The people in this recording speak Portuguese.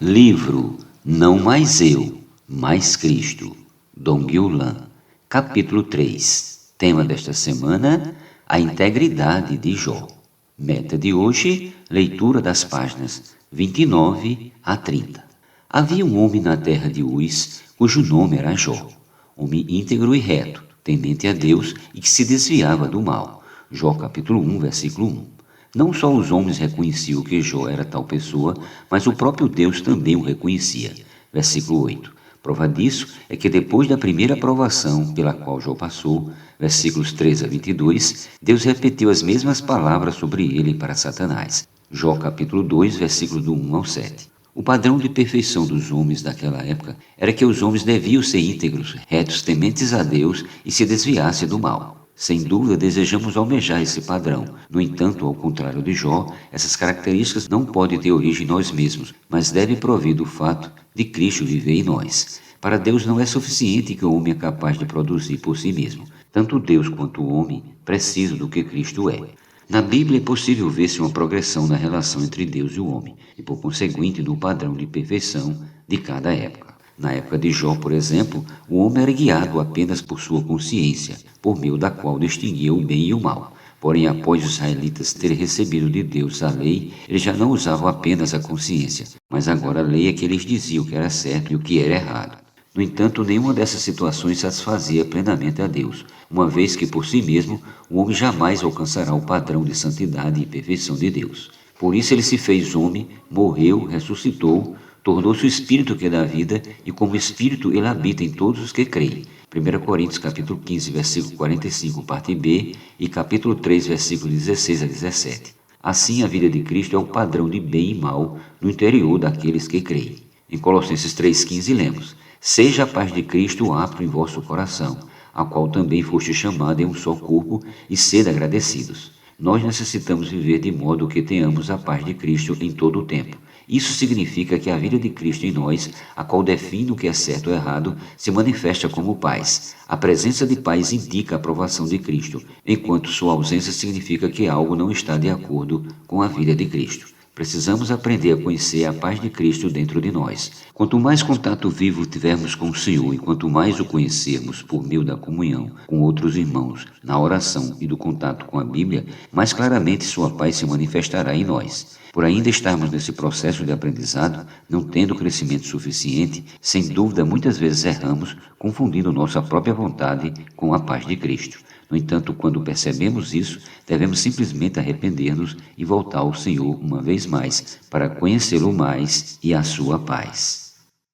Livro Não Mais Eu, Mais Cristo, Dong Yulan, capítulo 3. Tema desta semana, a integridade de Jó. Meta de hoje, leitura das páginas 29 a 30. Havia um homem na terra de Uz, cujo nome era Jó, homem íntegro e reto, temente a Deus e que se desviava do mal. Jó capítulo 1, versículo 1. Não só os homens reconheciam que Jó era tal pessoa, mas o próprio Deus também o reconhecia. Versículo 8. Prova disso é que depois da primeira provação pela qual Jó passou, versículos 13 a 22, Deus repetiu as mesmas palavras sobre ele para Satanás. Jó capítulo 2, versículos do 1 ao 7. O padrão de perfeição dos homens daquela época era que os homens deviam ser íntegros, retos, tementes a Deus e se desviassem do mal. Sem dúvida, desejamos almejar esse padrão. No entanto, ao contrário de Jó, essas características não podem ter origem em nós mesmos, mas devem provir do fato de Cristo viver em nós. Para Deus não é suficiente que o homem é capaz de produzir por si mesmo. Tanto Deus quanto o homem precisam do que Cristo é. Na Bíblia é possível ver-se uma progressão na relação entre Deus e o homem, e por conseguinte no padrão de perfeição de cada época. Na época de Jó, por exemplo, o homem era guiado apenas por sua consciência, por meio da qual distinguia o bem e o mal. Porém, após os israelitas terem recebido de Deus a lei, eles já não usavam apenas a consciência, mas agora a lei é que eles diziam o que era certo e o que era errado. No entanto, nenhuma dessas situações satisfazia plenamente a Deus, uma vez que por si mesmo o homem jamais alcançará o padrão de santidade e perfeição de Deus. Por isso ele se fez homem, morreu, ressuscitou, tornou-se o Espírito que dá vida, e como Espírito ele habita em todos os que creem. 1 Coríntios capítulo 15, versículo 45, parte B, e capítulo 3, versículo 16 a 17. Assim, a vida de Cristo é o padrão de bem e mal no interior daqueles que creem. Em Colossenses 3,15 lemos: Seja a paz de Cristo apro em vosso coração, a qual também foste chamado em um só corpo, e sede agradecidos. Nós necessitamos viver de modo que tenhamos a paz de Cristo em todo o tempo. Isso significa que a vida de Cristo em nós, a qual define o que é certo ou errado, se manifesta como paz. A presença de paz indica a aprovação de Cristo, enquanto sua ausência significa que algo não está de acordo com a vida de Cristo. Precisamos aprender a conhecer a paz de Cristo dentro de nós. Quanto mais contato vivo tivermos com o Senhor e quanto mais o conhecermos por meio da comunhão com outros irmãos, na oração e do contato com a Bíblia, mais claramente sua paz se manifestará em nós. Por ainda estarmos nesse processo de aprendizado, não tendo crescimento suficiente, sem dúvida muitas vezes erramos, confundindo nossa própria vontade com a paz de Cristo. No entanto, quando percebemos isso, devemos simplesmente arrepender-nos e voltar ao Senhor uma vez mais, para conhecê-lo mais e a sua paz.